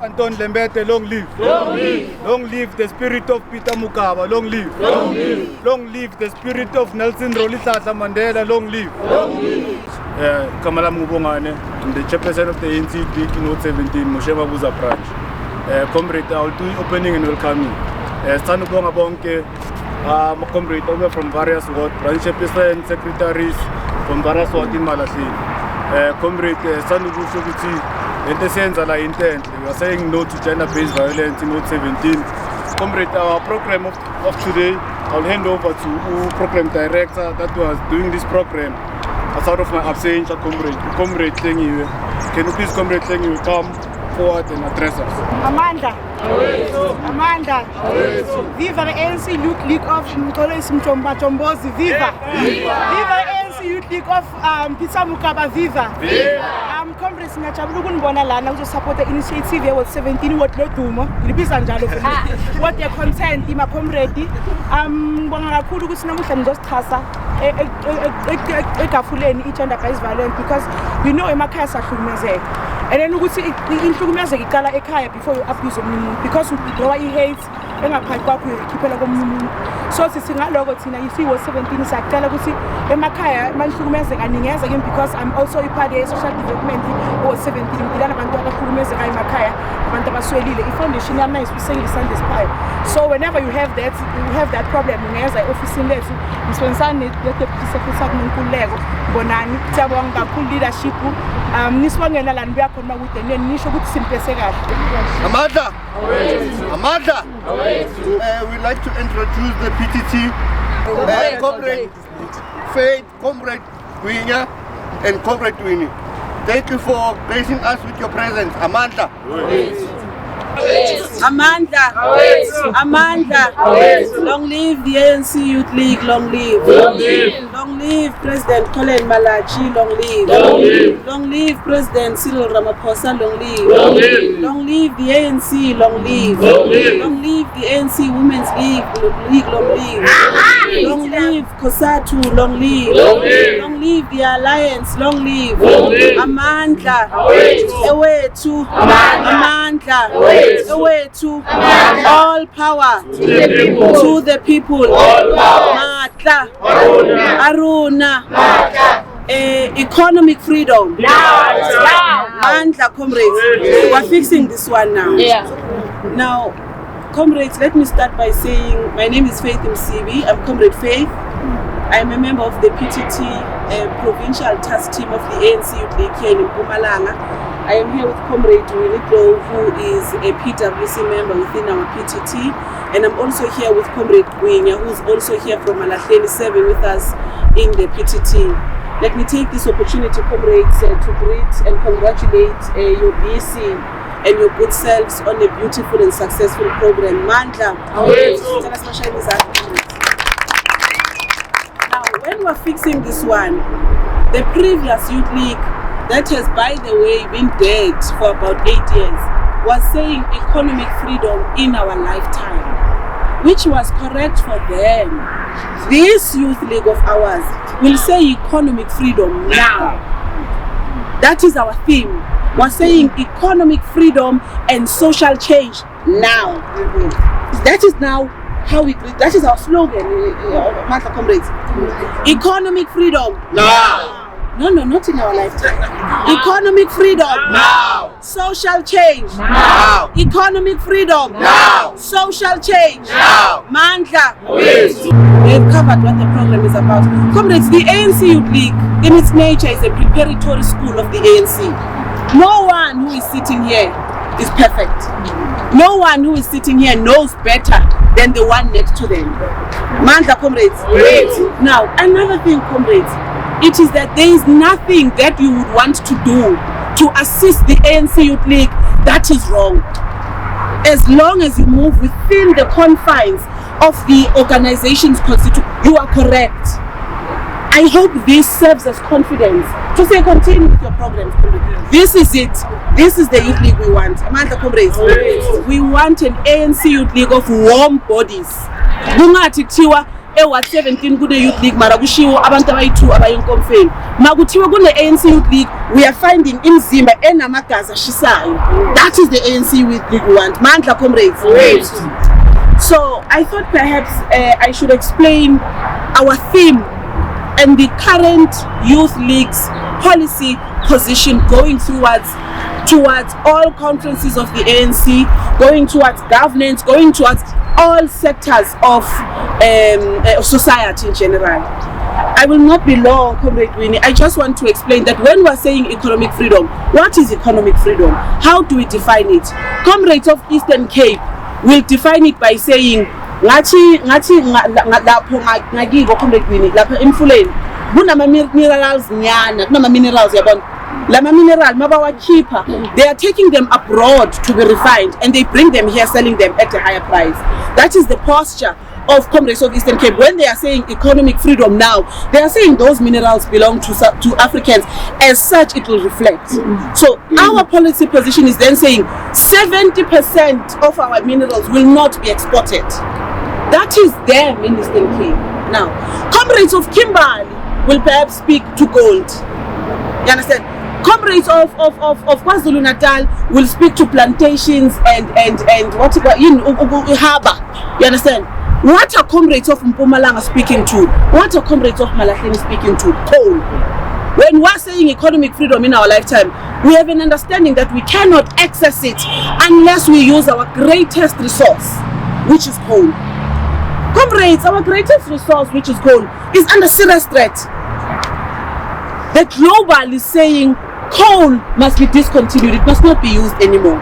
Anton Lembete, long live. Long live. Long live the spirit of Peter Mokaba, long live. Long live. Long live the spirit of Nelson Rolihlahla Mandela, long live. Long live. Kamala Mubongane, I'm the chairperson of the ANC Youth League in 17, Moshema Buza branch. Comrade, I'll do opening and welcoming. Sanubonga Bonke, comrade over from various ward, branch chairperson, secretaries from various ward in Emalahleni. Comrade, Sanubu Shoguti, in the sense that I intend, we are saying no to gender-based violence in 17. Comrade, our program of today, I'll hand over to program director that was doing this program. As out of my absence, comrade Tengiwe. Can you please, comrade Tengiwe, come forward and address us? Amanda. Viva the ANC Youth League of Mtombozi. Viva. Viva the ANC Youth League of Peter Mokaba. Viva. Comrades ngiyajabula ukunibona lana ukuzosupport the initiative ye 17 what lo dumo libiza njalo futhi what the content ima comrade ngibonga kakhulu ukuthi namuhla ngizosichasa egafuleni gender based violence because we know emakhaya sahlukumezeka and then ukuthi inhlukumezeka iqala ekhaya before you abuse umuntu because ugrow i-hate engaphansi kwakho uyikhiphela komunye umuntu so sithi ngaloko thina isiwo 17 siyacela ukuthi emakhaya manihlukumezeka ningeze kimi because I'm also a part of social development o 17 ngidala abantu abahlukumezeka emakhaya abantu abaswelile i-foundation yami isibisengile Sunday Spire so whenever you have that problem ungeza e-office lethu msebenzisane ne-deputy secretary kuNkululeko bonani siyabonga kakhulu leadership nisibongela lana buyakhona ukuthi nisho ukuthi simpese kahle Amanda, we'd like to introduce the PTT, Comrade Faith, Comrade Winya, and Comrade Winnie. Thank you for gracing us with your presence, Amanda. Amanda, long live the ANC Youth League, long live. Long live President Colin Malachi, long live. Long live President Cyril Ramaphosa, long live. Long live the ANC, long live. Long live the ANC Women's League, long live. Long live COSATU, long live. Long live the Alliance, long live. Amanda, Ewethu, Amanda, Ewethu, all power to the people. Matla, Aruna, economic freedom. Mandla, comrades, we're fixing this one now. Now, comrades, let me start by saying my name is Faith Msibi. I'm Comrade Faith. I'm a member of the PTT provincial task team of the ANC Youth League here in Mpumalanga. I am here with Comrade Winnie, who is a PWC member within our PTT, and I'm also here with Comrade Winya, who's also here from Emalahleni 7 with us in the PTT. Let me take this opportunity, comrades, to greet and congratulate your BC and your good selves on a beautiful and successful program. Mandla. Now, when we're fixing this one, the previous Youth League, that has, by the way, been dead for about 8 years, was saying economic freedom in our lifetime, which was correct for them. This Youth League of ours will say economic freedom now. That is our theme. We're saying economic freedom and social change now. That is now how we, that is our slogan, Master Comrades. Economic freedom now. No, not in our lifetime. Economic freedom now. Social change now. Economic freedom now. Social change now. Mandla. They've covered what the program is about. Comrades, the ANC Youth League, in its nature, is a preparatory school of the ANC. No one who is sitting here is perfect. No one who is sitting here knows better than the one next to them. Mandla, comrades. Now, another thing, comrades. It is that there is nothing that you would want to do to assist the ANC Youth League that is wrong. As long as you move within the confines of the organization's constitution. You are correct. I hope this serves as confidence to say continue with your programs. This is it. This is the youth league we want. Amanda comrades, we want an ANC youth league of warm bodies. Bungathi kuthiwa what 17 kune youth league mara kushiwo abantu abayi2 abayinkomfeni. Makuthiwa kune ANC youth league we are finding imzimba enamagazi ashisayo. That is the ANC youth league we want. Mandla comrades. So I thought perhaps I should explain our theme and the current youth league's policy position going towards all conferences of the ANC, going towards governance, going towards all sectors of society in general. I will not be long, Comrade Winnie. I just want to explain that when we are saying economic freedom, what is economic freedom? How do we define it? Comrades of Eastern Cape will define it by saying ngathi lapho ngakibo Comrade Winnie lapha emfuleni kunama minerals nyana kunama minerals yabona lama mineral mabawakhipha they are taking them abroad to be refined and they bring them here selling them at a higher price. That is the posture of Comrades of Eastern Cape. When they are saying economic freedom now, they are saying those minerals belong to Africans. As such, it will reflect. So our policy position is then saying 70% of our minerals will not be exported. That is them in Eastern Cape. Now, Comrades of Kimberley will perhaps speak to gold. You understand? Comrades of KwaZulu Natal will speak to plantations and what you call in harbour. You understand? What are comrades of Mpumalanga speaking to? What are comrades of Emalahleni speaking to? Coal. When we're saying economic freedom in our lifetime, we have an understanding that we cannot access it unless we use our greatest resource, which is coal. Comrades, our greatest resource, which is coal, is under serious threat. The global is saying coal must be discontinued, it must not be used anymore.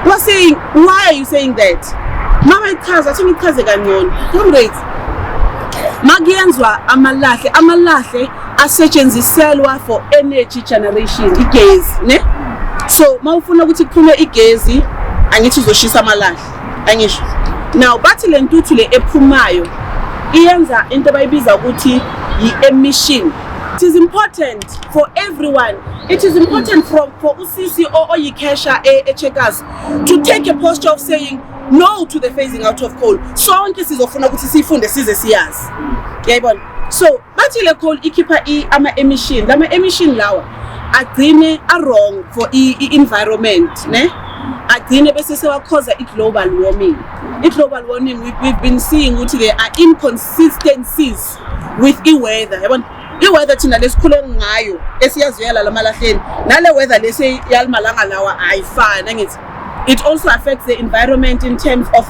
We're saying, why are you saying that? Mama ichaza athi ngichaze kangcono. Comrades, magiyenzwa amalahle asetshenziselwa for energy generation igezi ne. So mawufuna ukuthi kuphume igezi angithi uzoshisa amalahle angisho. Now bathi lentuthu le ephumayo iyenza into abayibiza ukuthi yi-emission. It is important for everyone. It is important for UCC or Yikesha checkers to take a posture of saying no to the phasing out of coal. Sonke sizofuna ukuthi sifunde size siyazi. Yayibona. So bathi le coal ikhipha ama emission. Lama emission lawa agcine are wrong for environment, ne? Agcine bese sewa cause global warming. Global warming we've been seeing ukuthi there are inconsistencies with weather. Yabona. I-weather thina lesikhule ngayo esiyaziyela laMalahleni nale weather lesi yalimalanga lawa ayifana ngithi. It also affects the environment in terms of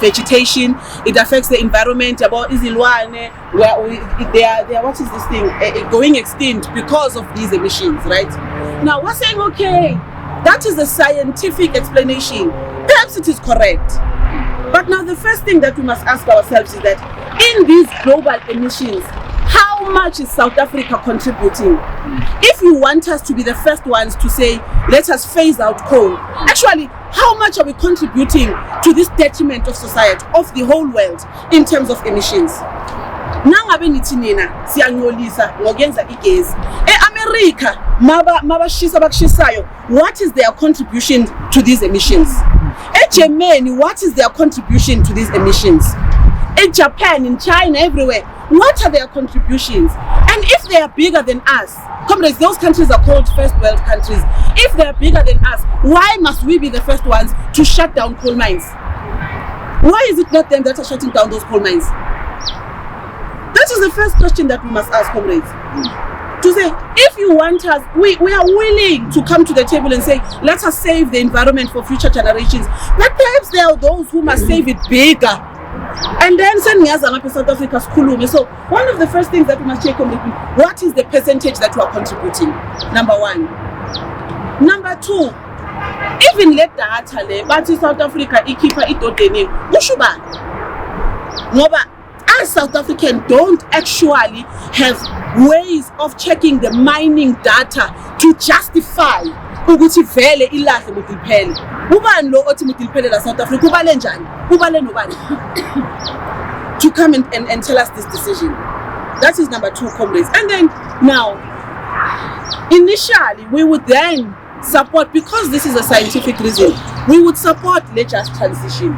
vegetation. It affects the environment about izilwane where they are what is this thing going extinct because of these emissions, right? Now we're saying okay, that is the scientific explanation. Perhaps it is correct. But now the first thing that we must ask ourselves is that in these global emissions, how much is South Africa contributing? If you want us to be the first ones to say, let us phase out coal, actually, how much are we contributing to this detriment of society, of the whole world, in terms of emissions? Nangabe nithi nina siyangcolisa ngokuyenza igezi. America mabashisa bakushisayo, what is their contribution to these emissions? Germany, what is their contribution to these emissions? In Japan, in China, everywhere, what are their contributions? And if they are bigger than us, comrades, those countries are called first world countries. If they are bigger than us, why must we be the first ones to shut down coal mines? Why is it not them that are shutting down those coal mines? That is the first question that we must ask, comrades. To say, if you want us, we are willing to come to the table and say, let us save the environment for future generations. But perhaps there are those who must save it bigger. And then send South Africa's Kulumi. So one of the first things that we must check on what is the percentage that we are contributing? Number one. Number two, even let the data but South Africa ikipa idodeni ushuba. Ngoba as South Africans don't actually have ways of checking the mining data to justify ukuthi vele ilahle mude liphele. Ubani lo othi mude liphele la South Africa ubale njani? Ubale nobani? To come and tell us this decision. That is number 2, comrades. And then now, initially we would then support, because this is a scientific reason, we would support the just transition.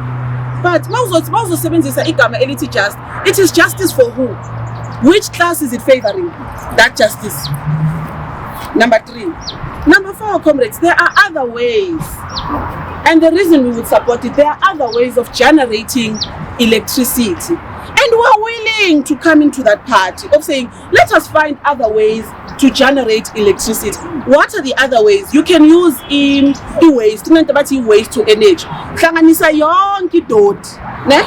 But it is justice for who? Which class is it favoring? That justice. Number 3. Number 4, comrades, there are other ways. And the reason we would support it, there are other ways of generating electricity. And we're willing to come into that party of saying, let us find other ways to generate electricity. What are the other ways? You can use e-waste, waste to energy. Hlanganisa yonke dot, ne?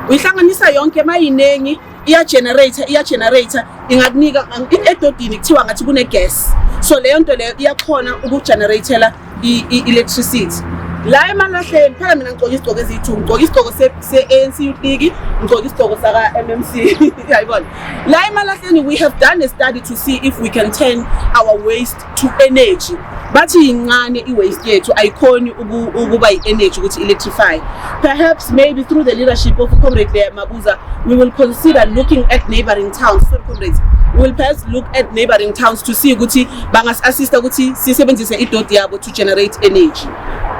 Uyihlanganisa yonke mayinengi iya generator ingakunika edodini kuthiwa ngathi kune gas. So leyo nto leyo iyakhona ukugeneratela electricity. La Emalahleni phela mina ngigqoka isigqoko ezithu, ngigqoka isigqoko se-ANC Youth League, ngigqoka isigqoko saka MMC. Yayibona. La Emalahleni we have done a study to see if we can turn our waste to energy. Bathi incane i-waste yethu ayikhoni ukuba i-energy ukuthi electrify. Perhaps maybe through the leadership of Comrade Mabuza, we will consider looking at neighboring towns. So comrades, we will perhaps look at neighboring towns to see ukuthi bangas assist ukuthi sisebenzise idoti yabo to generate energy.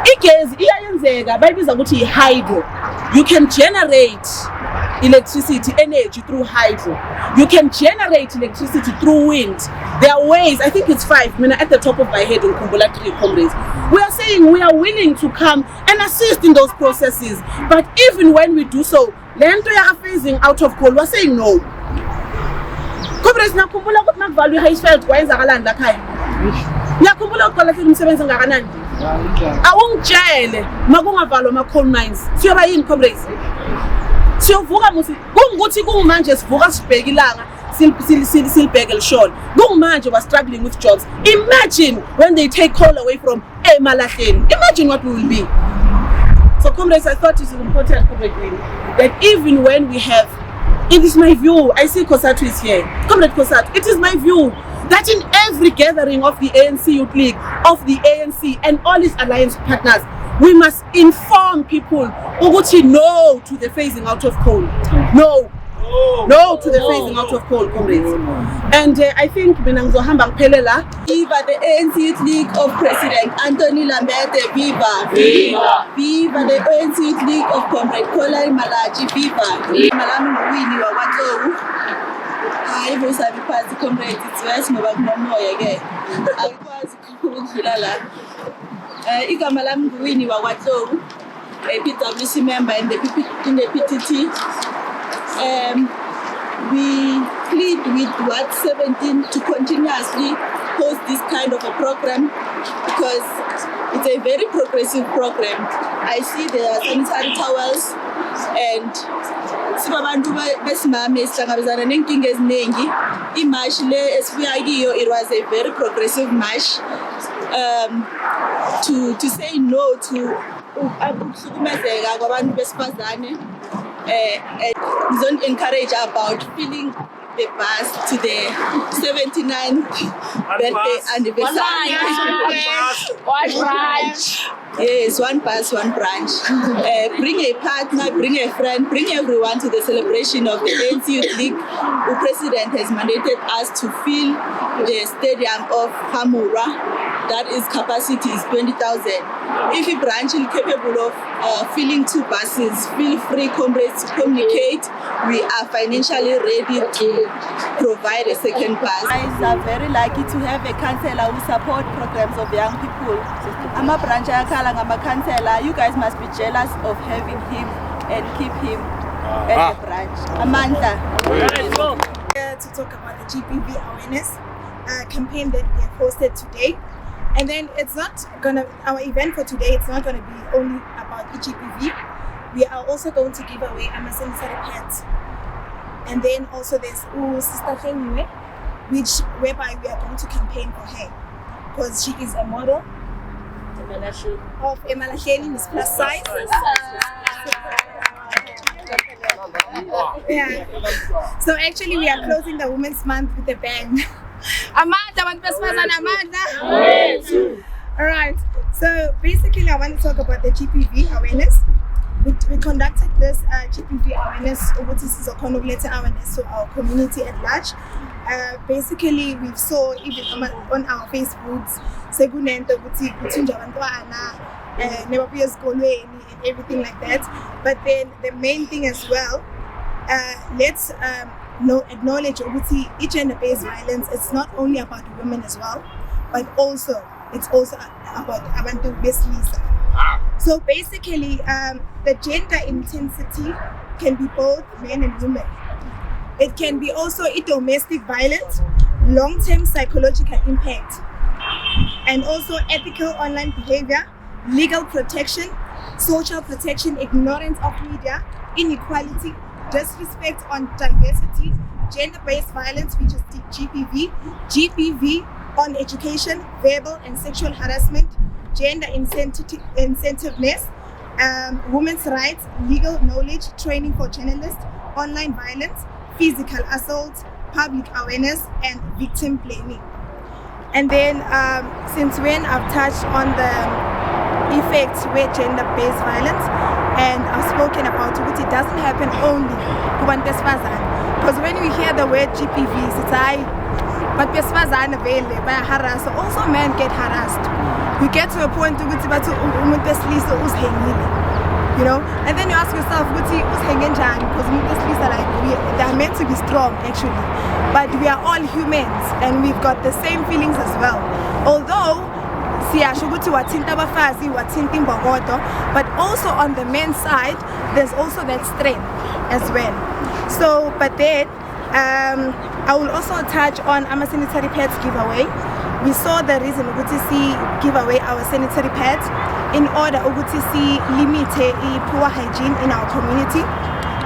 Igezi iyayenzeka bayibiza ukuthi hydro. You can generate electricity energy through hydro. You can generate electricity through wind. There are ways, I think it's 5 minutes at the top of my head in Kumbula 3 comrades. We are saying we are willing to come and assist in those processes. But even when we do so, lento ya phasing out of coal, we are saying no. Comrades, nakumbula ukuthi makuvalwe Highfield kwayenzakalani la khaya. Ngiyakumbula ukuqala futhi umsebenzi ngakanani. Awungitshele makungavalwa ama coal mines. Siyoba yini comrades? Siyovuka musi kungukuthi kumanje sivuka sibheka ilanga silibheke lishona. Kungumanje we're struggling with jobs. Imagine when they take coal away from Emalahleni. Imagine what we will be. So comrades, I thought it was important, comrade, that even when we have, it is my view, I see Kosatu is here. Comrade Kosatu, it is my view that in every gathering of the ANC Youth League, of the ANC and all its alliance partners, we must inform people ukuthi no to the phasing out of coal. No to the phasing out of coal, comrades. And I think mina ngizohamba ngiphelela. Viva the ANC Youth League of President Anthony Lambete, viva! Viva! Viva the ANC Youth League of Comrade Kola Malachi, viva! Malami ngwini wakwaToku. Hayi bosabi phansi comrades, it's west ngoba kunomoya ke. Akwazi ukudlula la. Igama lami ngwini wakwaToku, a PWC member in the PTT. We plead with Ward 17 to continuously host this kind of a program because it's a very progressive program. I see there are sanitary towels and sibabantu besimame esihlangabezana nenkinga eziningi. Imarch le esibuya kiyo, it was a very progressive march to say no to ukuhlukumezeka kwabantu besifazane. Don't encourage about filling the bus to the 79th birthday anniversary. One branch. Yes, one bus, one branch. Bring a partner, bring a friend, bring everyone to the celebration of the ANC Youth League. The president has mandated us to fill the stadium of Hamura. That is capacity is 20,000. If a branch is capable of filling 2 buses, feel free, comrades, to communicate. We are financially ready to provide a second bus. Guys are very lucky to have a councillor who support programs of young people. I'm a branch councillor. You guys must be jealous of having him and keep him at the branch. Amanda. Here to talk about the GBV awareness campaign that we have hosted today. And then our event for today, it's not gonna be only about GBV. We are also going to give away sanitary pads. And then also there's Sister Fenwe, whereby we are going to campaign for her. Because she is a model of Emalahleni, Miss Plus Size. Yeah. So actually we are closing the Women's Month with a bang. Amanda, Amanda. All right. So basically, I want to talk about the GPV awareness. We conducted this GPV awareness, awareness to our community at large. Basically, we saw even on our Facebooks, and everything like that. But then the main thing as well, let's acknowledge gender-based violence. It's not only about women as well, but it's also about abantu besilisa. So basically, the gender intensity can be both men and women. It can be also domestic violence, long-term psychological impact, and also ethical online behavior, legal protection, social protection, ignorance of media, inequality, disrespect on diversity, gender-based violence, which is GPV on education, verbal and sexual harassment, gender incentiveness, women's rights, legal knowledge, training for journalists, online violence, physical assault, public awareness, and victim blaming. And then since when I've touched on the effects with gender-based violence, and I've spoken about it doesn't happen only because when we hear the word GPVs, it's but also men get harassed. We get to a point to you know, and then you ask yourself, because they are meant to be strong actually, but we are all humans and we've got the same feelings as well. Although but also on the men's side, there's also that strength as well. So, but then I will also touch on our sanitary pads giveaway. We saw the reason to give away our sanitary pads in order to limit poor hygiene in our community,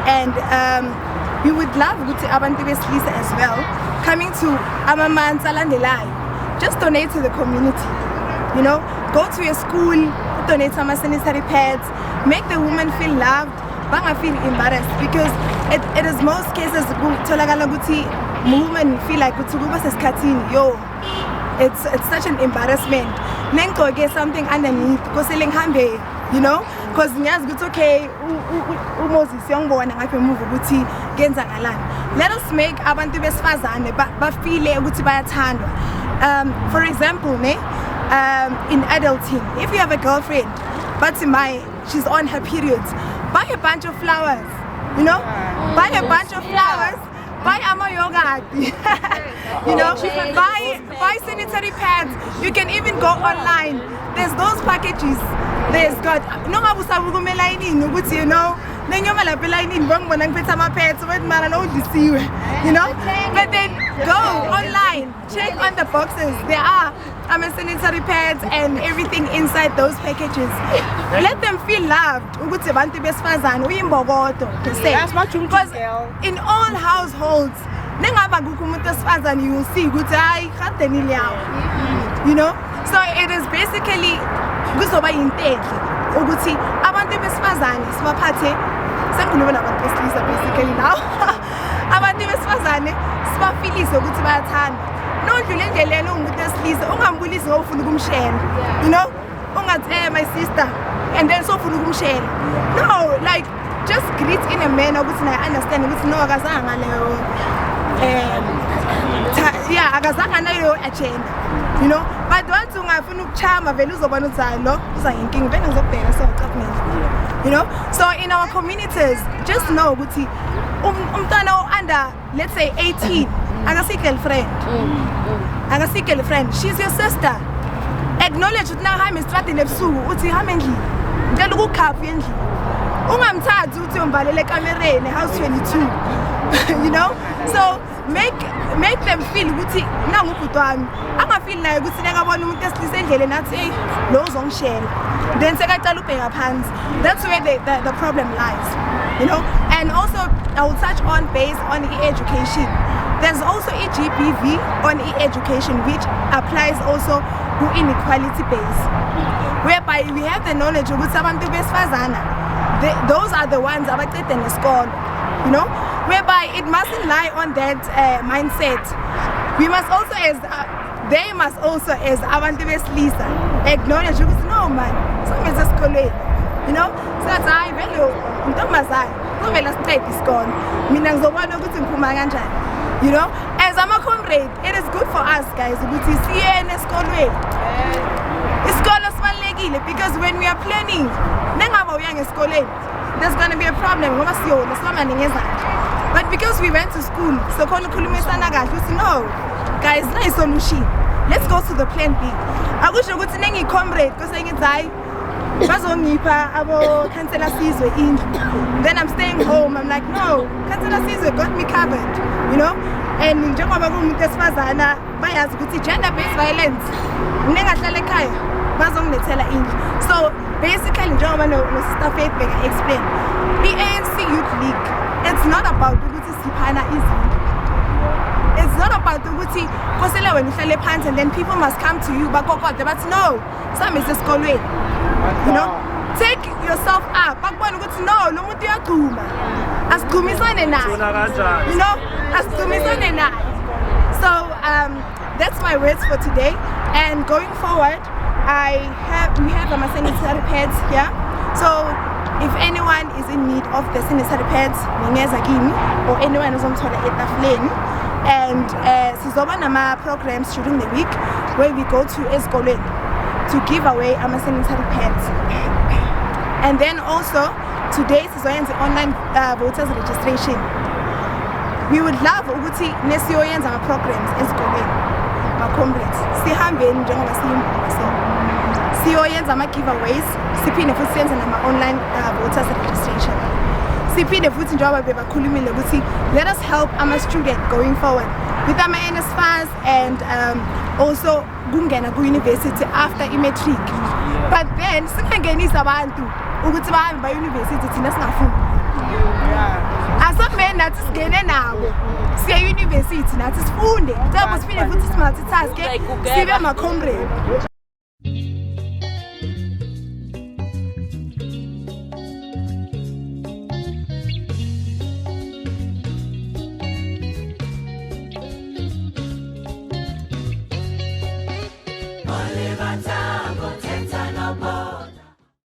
and we would love abantu besilisa as well coming to ANCYL, just donate to the community. You know, go to your school, donate some sanitary pads, make the women feel loved, feel embarrassed, because it is most cases women feel like it's such an embarrassment. Nengo get something underneath, you know, because it's okay. Moses young boy and I can move let us make abantu besifazane bafile ukuthi bayathandwa. For example, in adulting, if you have a girlfriend but she's on her periods, buy a bunch of flowers, you know, buy a bunch of flowers, buy yogurt, you know, buy sanitary pads. You can even go online. There's those packages. There's got you know, you know, but then go online, check on the boxes. There are sanitary pads and everything inside those packages. Let them feel loved. Because in all households, you will see, you know. So it is basically basically now. You know, my sister, and then so no, like just greet in a manner which I understand which no agenda. You know, but once you have you know, so in our communities, just know under, let's say 18, I got a girlfriend. She's your sister. Acknowledge that now I'm strategy of Sue, what's how many? The look up, I'm tired to camera in house 22. You know, so make them feel good. Now I'm feel like good thing about and that's a lows on shell. Then that's where the problem lies. You know, and also I will touch on based on e-education. There's also a GPV on e-education which applies also to inequality base, whereby we have the knowledge of those are the ones that are in the school, you know, whereby it mustn't lie on that mindset. We must also, as they must also, as abantu besilisa, acknowledge ukuthi no man, some is esikolweni, you know. So that's I vele intombazane kuvela straight isikole. Mina ngizobona ukuthi ngiphuma kanjani, you know. As I'm a comrade, it is good for us guys ukuthi siyene esikolweni. Isikole sibalulekile because when we are planning, nengabe uya ngesikoleni, there's going to be a problem ngoba siyona simaningi ezandla. But because we went to school, so khona ukukhulumisana kahle ukuthi no, guys, no solution. Let's go to the plan B. Akusho ukuthi nengi comrade kuse ngithi hayi bazongipha abo councillor sizwe indlu. Then I'm staying home. I'm like, no, councillor sizwe got me covered, you know. And njengoba kumuntu esifazana bayazi ukuthi gender based violence ningahlala ekhaya bazongilethela indlu. So basically njengoba no sister Faith beka explain, the ANC Youth League, it's not about ukuthi siphana izindlu. It's not about ukuthi kosele wena uhlale phansi and then people must come to you bakokode but no, some is esikolweni, you know. Take yourself up bakubona ukuthi no lo muntu uyagcuma asigumisane naye, you know, asigumisane naye. So that's my words for today, and going forward we have my sanitary pads here. So if anyone is in need of the sanitary pads, ningeza kimi or anyone who's umthola etafuleni, and sizoba nama programs during the week where we go to esikoleni to give away our sanitary pads. And then also today sizoyenza online voters registration. We would love ukuthi nesiyoyenza ama programs esikoleni, ma comrades sihambeni njengoba siyimbuma so siyoyenza ama giveaways, siphinde futhi senze nama online voters registration. Siphinde futhi njengoba bebakhulumile ukuthi let us help our student going forward with ama NSFAS and also kungena ku university after i-matric. But then singangenisa abantu ukuthi bahambe ba university thina singafuni. Asombe nathi sigene nawo siya university nathi sifunde njengoba siphinde futhi simultitask sibe ama comrade.